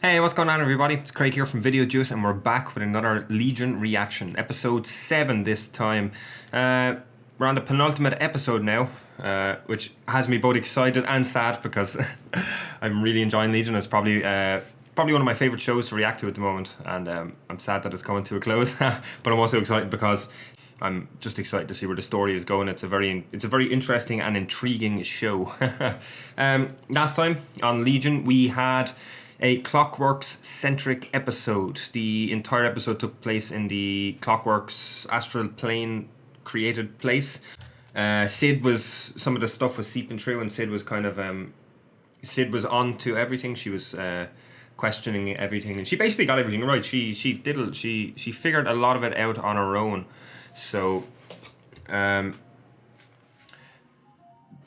Hey, what's going on everybody? It's Craig here from Video Juice and we're back with another Legion reaction. Episode 7 this time. We're on the penultimate episode now, which has me both excited and sad because I'm really enjoying Legion. It's probably one of my favourite shows to react to at the moment, and I'm sad that it's coming to a close. But I'm also excited because I'm just excited to see where the story is going. It's a very interesting and intriguing show. Last time on Legion we had a Clockworks centric episode. The entire episode took place in the Clockworks astral plane created place. Some of the stuff was seeping through, and Sid was kind of Sid was on to everything. She was questioning everything, and she basically got everything right. She figured a lot of it out on her own. So the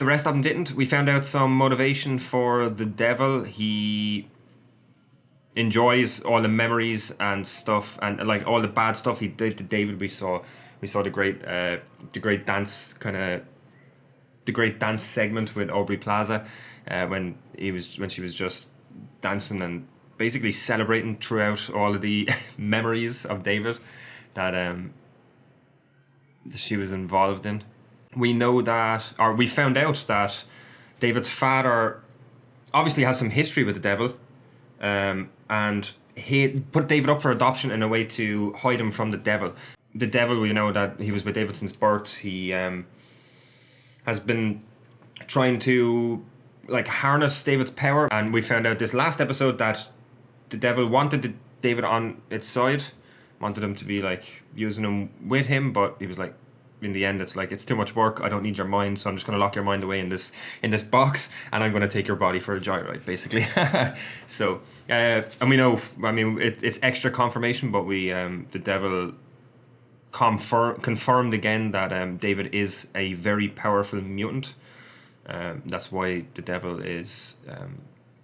rest of them didn't. We found out some motivation for the devil. He enjoys all the memories and stuff, and like all the bad stuff he did to David. We saw the great dance segment with Aubrey Plaza, when she was just dancing and basically celebrating throughout all of the memories of David that she was involved in. We found out that David's father obviously has some history with the devil, and he put David up for adoption in a way to hide him from the devil. The devil, we know that he was with David since birth. He has been trying to harness David's power, and we found out this last episode that the devil wanted David on its side, wanted him to be using him with him, but he was like, in the end, it's too much work. I don't need your mind, so I'm just going to lock your mind away in this box, and I'm going to take your body for a joyride, basically. So, and we know, it's extra confirmation, but the devil confirmed again that David is a very powerful mutant. That's why the devil is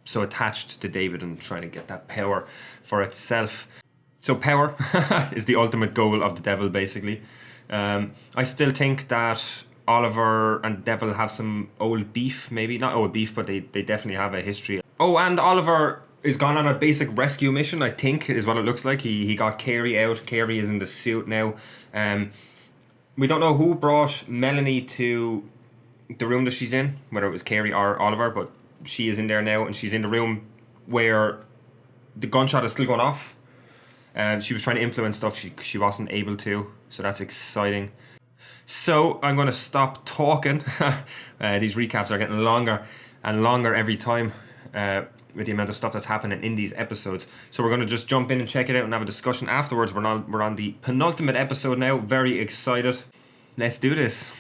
so attached to David and trying to get that power for itself. So power is the ultimate goal of the devil, basically. I still think that Oliver and Devil have some old beef, maybe not old beef, but they definitely have a history. Oh, and Oliver is gone on a basic rescue mission, I think, is what it looks like. He got Carey out. Carey is in the suit now. We don't know who brought Melanie to the room that she's in, whether it was Carey or Oliver, but she is in there now, and she's in the room where the gunshot is still going off. She was trying to influence stuff. She wasn't able to, so that's exciting. So I'm going to stop talking. These recaps are getting longer and longer every time with the amount of stuff that's happening in these episodes. So we're going to just jump in and check it out and have a discussion afterwards. We're on the penultimate episode now. Very excited. Let's do this.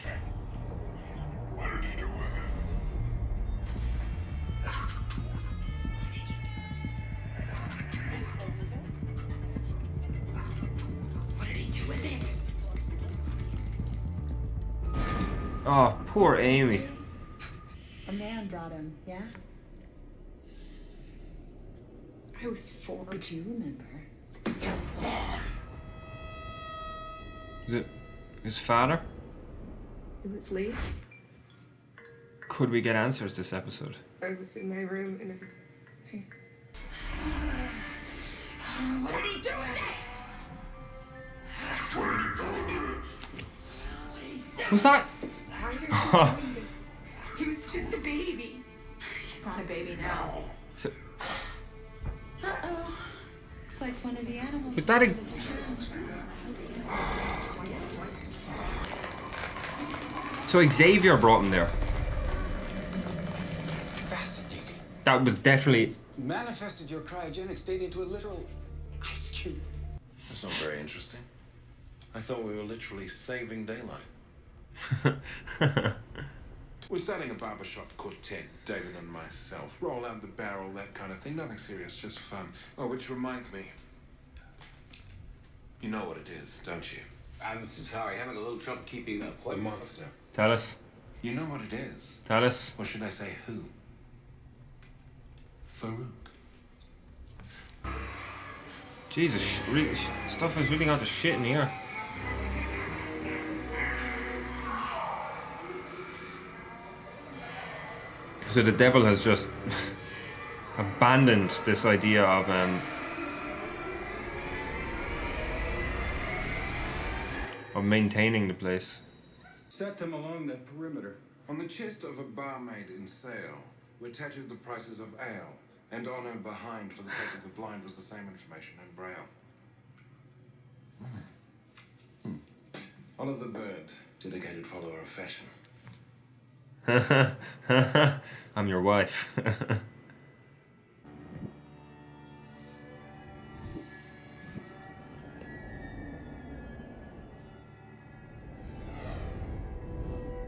Oh, poor Amy. A man brought him, yeah? I was 4. Do you remember? Is it his father? It was late. Could we get answers this episode? I was in my room and What did he do with it? Who's that? Why are you doing this? He was just a baby. He's not a baby now. Uh-oh. Looks like one of the animals. Was that a... So Xavier brought him there. Fascinating. That was definitely... Manifested your cryogenic state into a literal ice cube. That's not very interesting. I thought we were literally saving daylight. We're starting a barbershop quartet, David and myself. Roll out the barrel, that kind of thing. Nothing serious, just fun. Oh, which reminds me. You know what it is, don't you? I'm sorry, having a little trouble keeping up. The monster. Tell us. You know what it is? Tell us. Or should I say who? Farouk. Jesus, stuff has really gone to shit in here. So the devil has just abandoned this idea of maintaining the place. Set them along the perimeter. On the chest of a barmaid in Sale, were tattooed the prices of ale, and on her behind, for the sake of the blind, was the same information in Braille. Oliver Bird, dedicated follower of fashion. I'm your wife.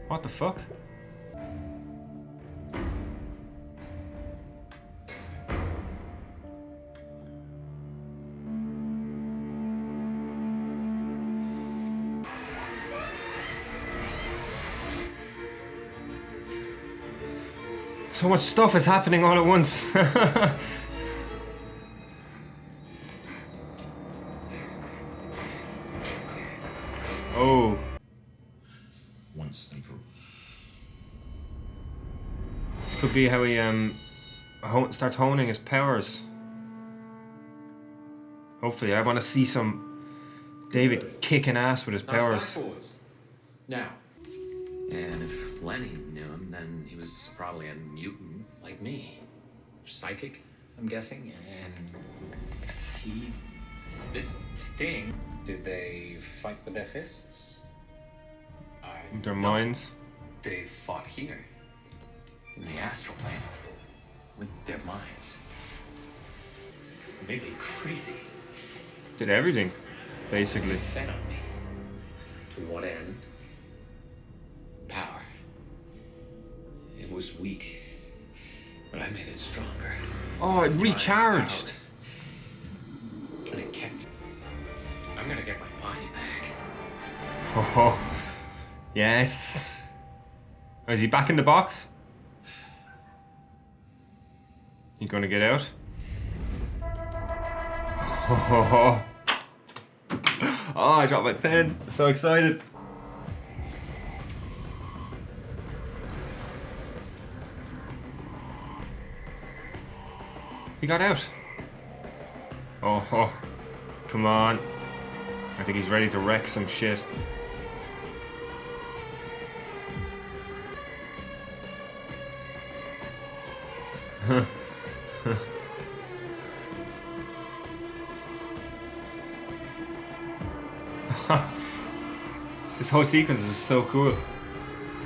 What the fuck? So much stuff is happening all at once. Oh. Once and for Could be how he starts honing his powers. Hopefully, I want to see some David kicking ass with his powers. Now. And if Lenny knew him, then he was probably a mutant like me. Psychic, I'm guessing. And this thing, did they fight with their fists? Their minds. They fought here, in the astral plane, with their minds. Made me crazy. Did everything, basically. They fed on me. To what end? Power. It was weak, but I made it stronger. Oh, it recharged. And it kept. I'm gonna get my body back. Oh, yes. Oh, is he back in the box? You gonna get out? Oh, I dropped my pen. I'm so excited. He got out. Oh, come on. I think he's ready to wreck some shit. This whole sequence is so cool.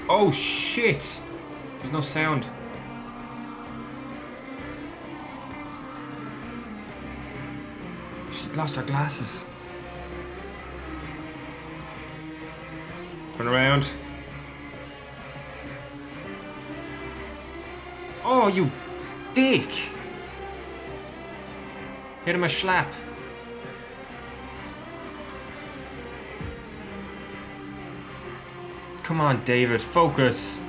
Oh shit! There's no sound. She's lost her glasses. Turn around. Oh, you dick! Hit him a slap. Come on, David, focus.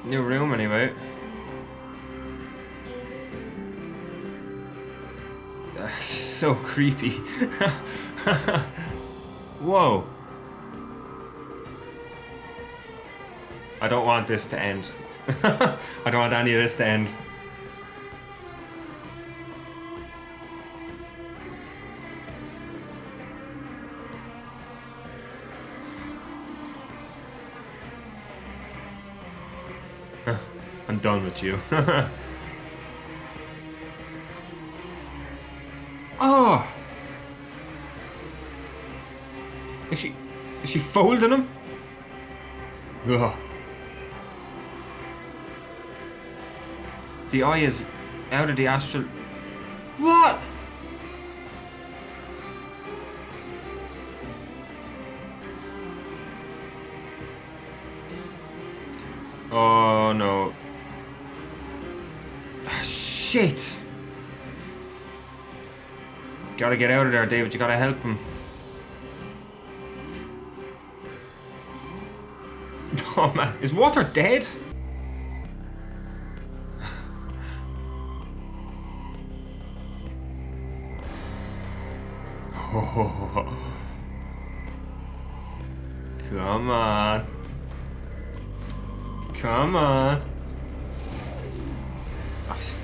New room, anyway. So creepy. Whoa. I don't want this to end. I don't want any of this to end. I'm done with you. Oh! Is she folding him? Ugh. The eye is out of the astral. What? Oh no. Ah, shit. Gotta get out of there, David. You gotta help him. Oh man, is Walter dead? Oh, come on. Come on.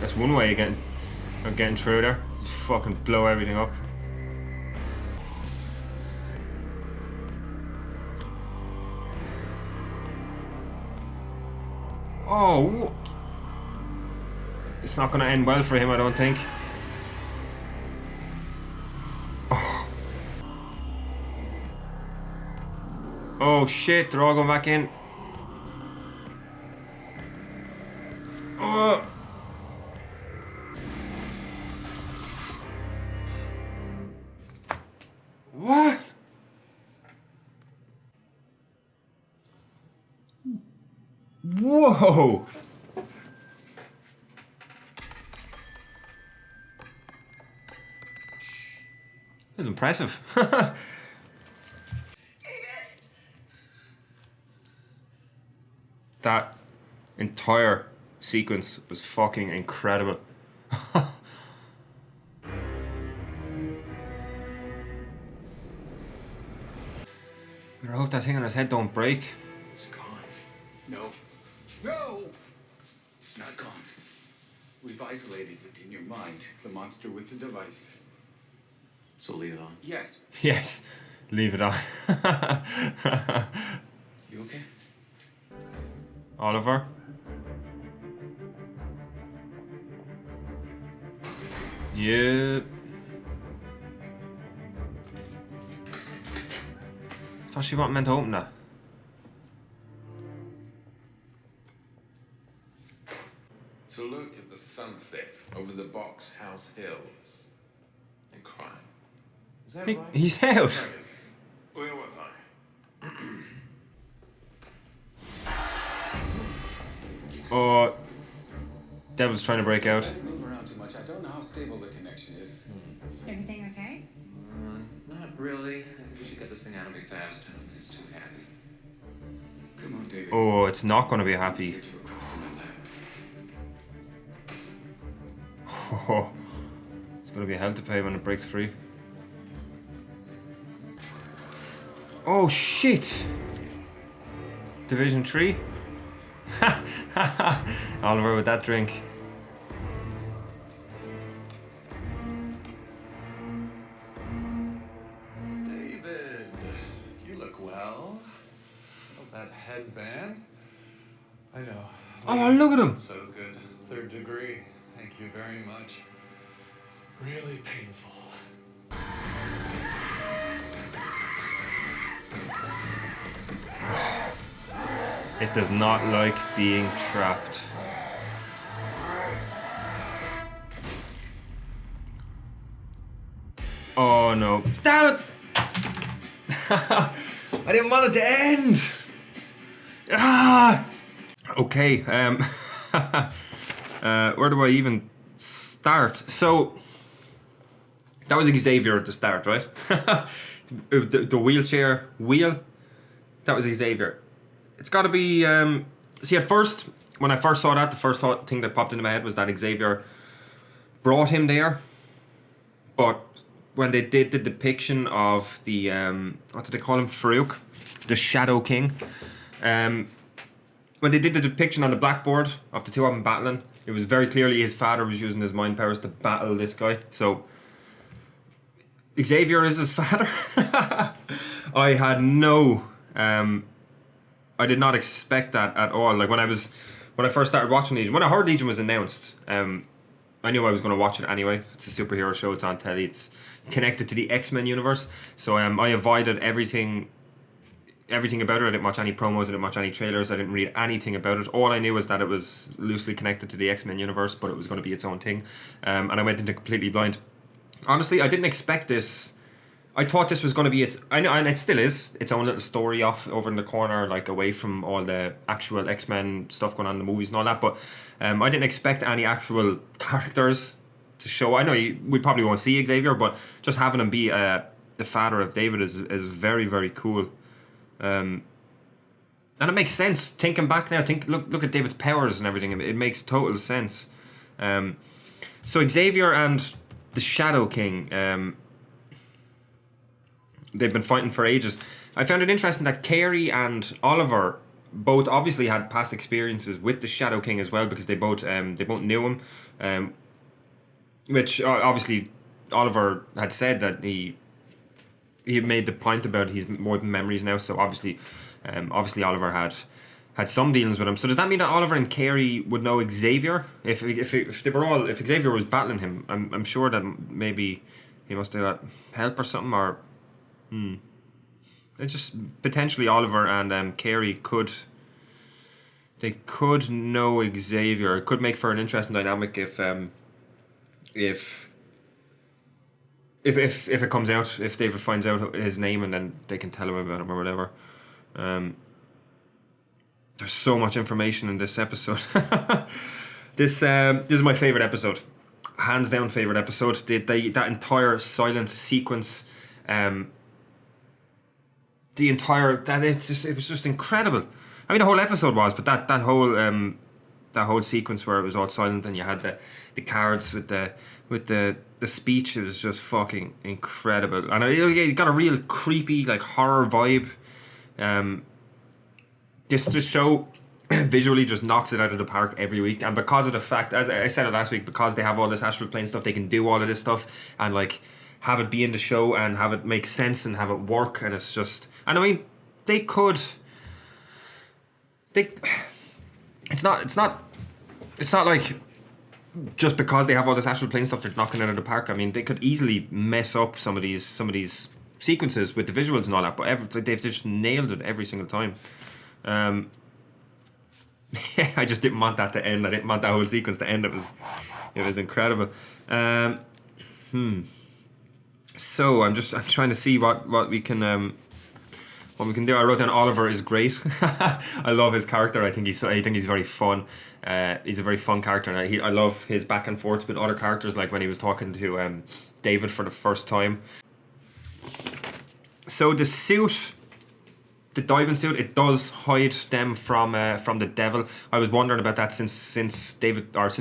That's one way of getting through there. Just fucking blow everything up. Oh, it's not gonna end well for him, I don't think. Oh, oh shit, they're all going back in. Oh. What? Whoa! That's impressive. That entire sequence was fucking incredible. I hope that thing on his head don't break. It's gone. No. No! It's not gone. We've isolated it in your mind, the monster with the device. So leave it on. Yes. Yes, leave it on. You okay? Oliver? Yeah. Thought she wasn't meant to open that. To look at the sunset over the Box House Hills and cry. Is that right? He's out. Yes. Where was I? Oh, Devil's trying to break out. Move around too much. I don't know how stable the connection is. Everything okay? Not really. I think we should get this thing out of me fast. I don't think it's too happy. Come on, David. Oh, it's not going to be happy. Get you across to my lab. Oh, it's going to be hell to pay when it breaks free. Oh shit! Division 3? Oliver with that drink. David, you look well. Oh, that headband. I know. Oh, look at him! So good. 3rd degree. Thank you very much. Really painful. It does not like being trapped. Oh no. Damn it! I didn't want it to end! Ah! Okay, where do I even start? So, that was Xavier at the start, right? the wheelchair wheel, that was Xavier. It's got to be. See, at first, when I first saw that, the first thing that popped into my head was that Xavier brought him there. But when they did the depiction of the what did they call him, Farouk, the Shadow King, when they did the depiction on the blackboard of the two of them battling, it was very clearly his father was using his mind powers to battle this guy. So Xavier is his father. I had no. I did not expect that at all. Like when I first started watching Legion, when I heard Legion was announced, I knew I was going to watch it anyway. It's a superhero show. It's on telly. It's connected to the X-Men universe. So I avoided everything about it. I didn't watch any promos. I didn't watch any trailers. I didn't read anything about it. All I knew was that it was loosely connected to the X-Men universe, but it was going to be its own thing. And I went into completely blind. Honestly, I didn't expect this. I thought this was going to be I know, and it still is, its own little story off over in the corner, like away from all the actual X-Men stuff going on in the movies and all that. But I didn't expect any actual characters to show. I know we probably won't see Xavier, but just having him be the father of David is very, very cool. And it makes sense thinking back now. Look at David's powers and everything. It makes total sense. So Xavier and the Shadow King. They've been fighting for ages. I found it interesting that Carey and Oliver both obviously had past experiences with the Shadow King as well, because they both knew him, which obviously Oliver had said that he made the point about he's more than memories now. So obviously Oliver had some dealings with him. So does that mean that Oliver and Carey would know Xavier? If Xavier was battling him, I'm sure that maybe he must have got help or something, or it's just potentially Oliver and Carey could know Xavier. It could make for an interesting dynamic if it comes out, if David finds out his name and then they can tell him about him or whatever. There's so much information in this episode. This is my favorite episode, hands down favorite episode. That entire silent sequence, it was just incredible. I mean, the whole episode was, but that whole sequence where it was all silent and you had the cards with the speech, it was just fucking incredible. And it got a real creepy, like, horror vibe. This show visually just knocks it out of the park every week, and because of the fact, as I said it last week, because they have all this astral plane stuff, they can do all of this stuff and like have it be in the show and have it make sense and have it work. And it's just, and I mean, it's not like just because they have all this astral plane stuff they're knocking it out of the park. I mean, they could easily mess up some of these sequences with the visuals and all that, but they've just nailed it every single time. I just didn't want that to end. I didn't want that whole sequence to end. It was incredible. So I'm trying to see what we can do. I wrote down Oliver is great. I love his character. I think he's very fun. He's a very fun character, and I love his back and forth with other characters, like when he was talking to David for the first time. So the suit, the diving suit, it does hide them from the devil. I was wondering about that since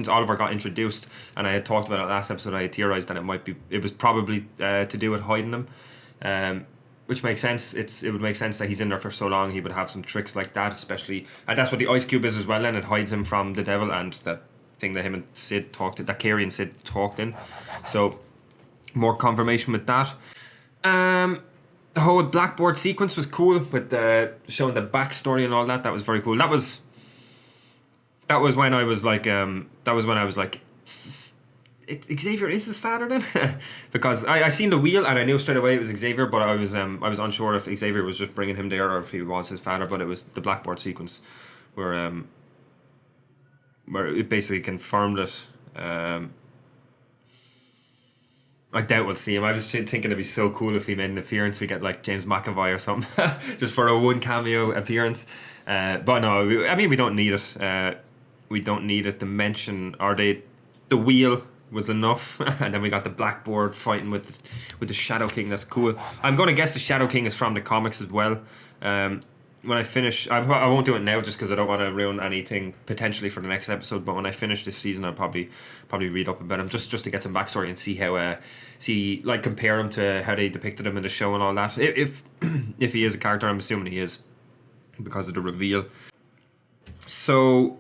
Oliver got introduced, and I had talked about it last episode. I had theorized that it was probably to do with hiding them, which makes sense. It would make sense that he's in there for so long. He would have some tricks like that, especially, and that's what the ice cube is as well. And it hides him from the devil and that thing that him and Sid talked, that Carey and Sid talked in. So more confirmation with that. The whole blackboard sequence was cool, with showing the backstory and all that. That was very cool. That was when I was like, Xavier is his father then, because I seen the wheel and I knew straight away it was Xavier, but I was unsure if Xavier was just bringing him there or if he was his father. But it was the blackboard sequence where it basically confirmed it. I doubt we'll see him. I was thinking it'd be so cool if he made an appearance. We get like James McAvoy or something, just for a one cameo appearance. But no, we don't need it. We don't need it. The mention, the wheel was enough, and then we got the blackboard fighting with the Shadow King. That's cool. I'm going to guess the Shadow King is from the comics as well. When I finish, I won't do it now just because I don't want to ruin anything potentially for the next episode. But when I finish this season, I'll probably read up about him just to get some backstory and see how compare him to how they depicted him in the show and all that. If he is a character, I'm assuming he is because of the reveal. So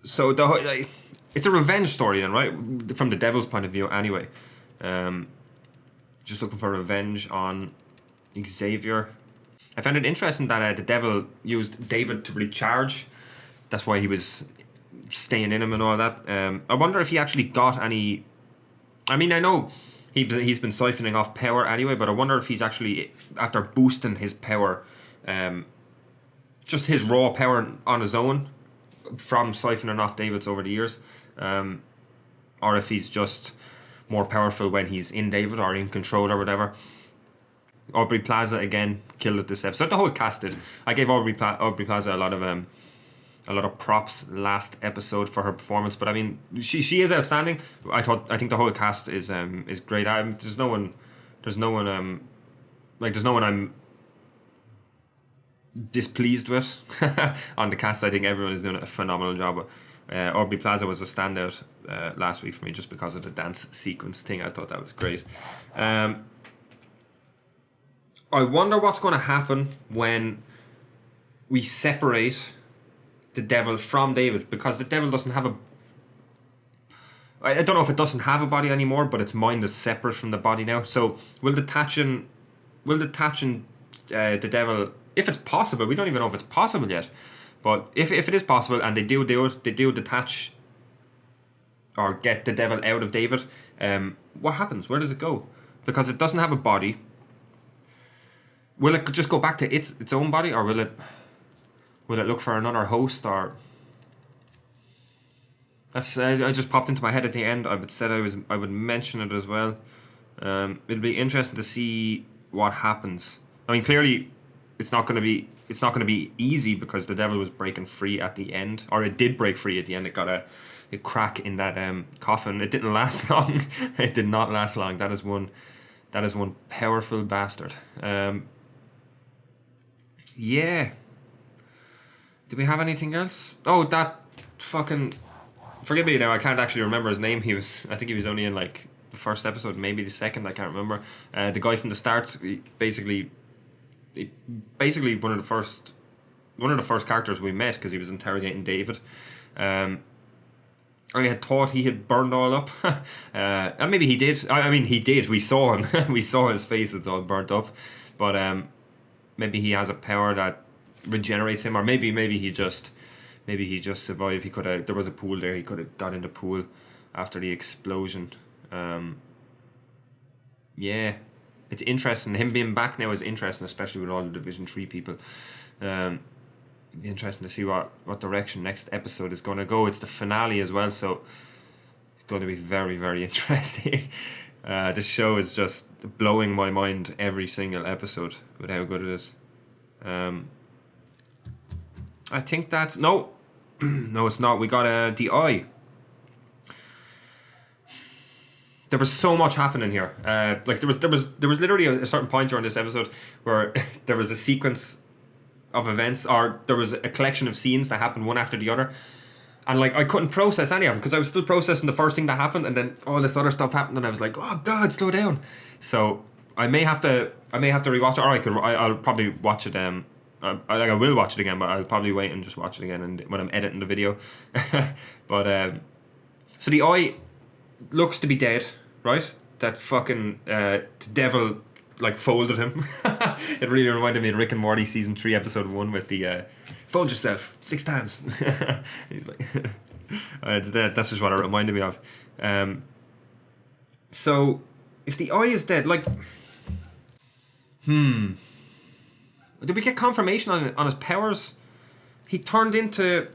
it's a revenge story then, right? From the devil's point of view, anyway. Just looking for revenge on Xavier. I found it interesting that the devil used David to recharge. That's why he was staying in him and all that. I wonder if he actually got any. I mean, I know he's been siphoning off power anyway, but I wonder if he's actually, after boosting his power, just his raw power on his own from siphoning off David's over the years, or if he's just more powerful when he's in David or in control or whatever. Aubrey Plaza again killed it this episode. The whole cast did. I gave Aubrey Plaza a lot of props last episode for her performance, but I mean, she is outstanding. I think the whole cast is great. There's no one I'm displeased with on the cast. I think everyone is doing a phenomenal job. Aubrey Plaza was a standout last week for me just because of the dance sequence thing. I thought that was great. I wonder what's going to happen when we separate the devil from David, because the devil doesn't have a... I don't know if it doesn't have a body anymore, but its mind is separate from the body now. So will detaching the devil, if it's possible, we don't even know if it's possible yet, but if it is possible and they do it, they do detach or get the devil out of David, what happens? Where does it go? Because it doesn't have a body. Will it just go back to its own body, or will it look for another host? Or that's I just popped into my head at the end. I would mention it as well. It'll be interesting to see what happens. I mean, clearly, it's not going to be easy, because the devil was breaking free at the end, or it did break free at the end. It got a crack in that coffin. It didn't last long. It did not last long. That is one powerful bastard. Yeah. Do we have anything else? Oh, that fucking... Forgive me now, I can't actually remember his name. I think he was only in like the first episode, maybe the second, I can't remember. The guy from the start, basically one of the first characters we met, because he was interrogating David. I had thought he had burned all up. And maybe he did. I mean, he did. We saw him. We saw his face. It's all burnt up. But maybe he has a power that regenerates him, or maybe he just survived. He could have. There was a pool there. He could have got in the pool after the explosion. Yeah, it's interesting. Him being back now is interesting, especially with all the Division 3 people. It'd be interesting to see what direction next episode is going to go. It's the finale as well, so it's going to be very, very interesting. This show is just blowing my mind every single episode with how good it is. I think that's... No, it's not. We got the Eye. There was so much happening here. Like there was literally a certain point during this episode where there was a sequence of events, or there was a collection of scenes that happened one after the other, and like I couldn't process any of them, because I was still processing the first thing that happened, and then all this other stuff happened, and I was like, oh god, slow down. So I may have to rewatch it, or I'll probably watch it. I will watch it again, but I'll probably wait and just watch it again, and when I'm editing the video. But so the Eye looks to be dead, right? That fucking the devil like folded him. It really reminded me of Rick and Morty season 3 episode 1 with the fold yourself 6 times. He's like that's just what it reminded me of. So if the Eye is dead, like did we get confirmation on his powers? He turned into...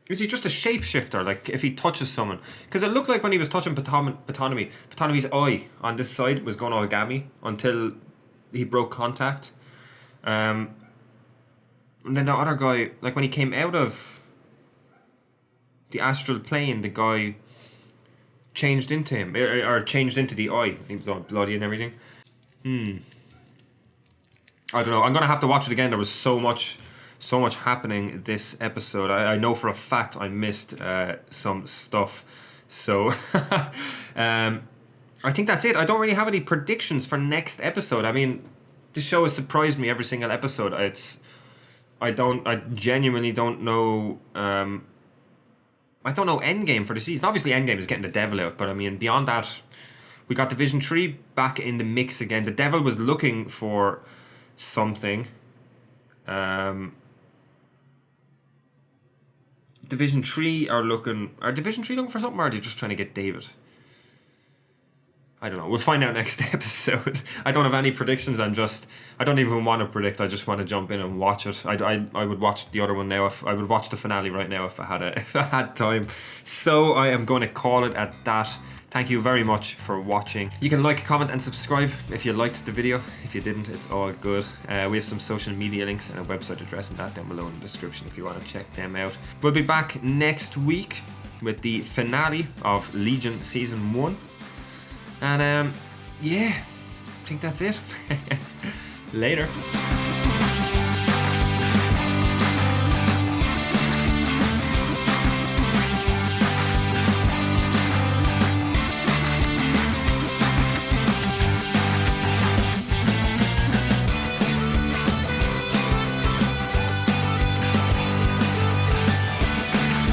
Is he just a shapeshifter, like if he touches someone? Because it looked like when he was touching Ptonomy's eye on this side was going origami until he broke contact. And then the other guy, like when he came out of the astral plane, the guy changed into him, or changed into the Eye. He was all bloody and everything. I don't know. I'm gonna have to watch it again. There was so much happening this episode. I know for a fact I missed some stuff. So I think that's it. I don't really have any predictions for next episode. I mean, this show has surprised me every single episode. I genuinely don't know. I don't know Endgame for the season. Obviously, Endgame is getting the devil out, but I mean, beyond that, we got Division 3 back in the mix again. The devil was looking for something. Division 3 are Division 3 looking for something, or are they just trying to get David? I don't know. We'll find out next episode. I don't have any predictions. I don't even want to predict. I just want to jump in and watch it. I would watch the other one now. I would watch the finale right now if I had time. So I am going to call it at that. Thank you very much for watching. You can like, comment and subscribe if you liked the video. If you didn't, it's all good. We have some social media links and a website address and that down below in the description if you want to check them out. We'll be back next week with the finale of Legion Season 1. And yeah, I think that's it. Later.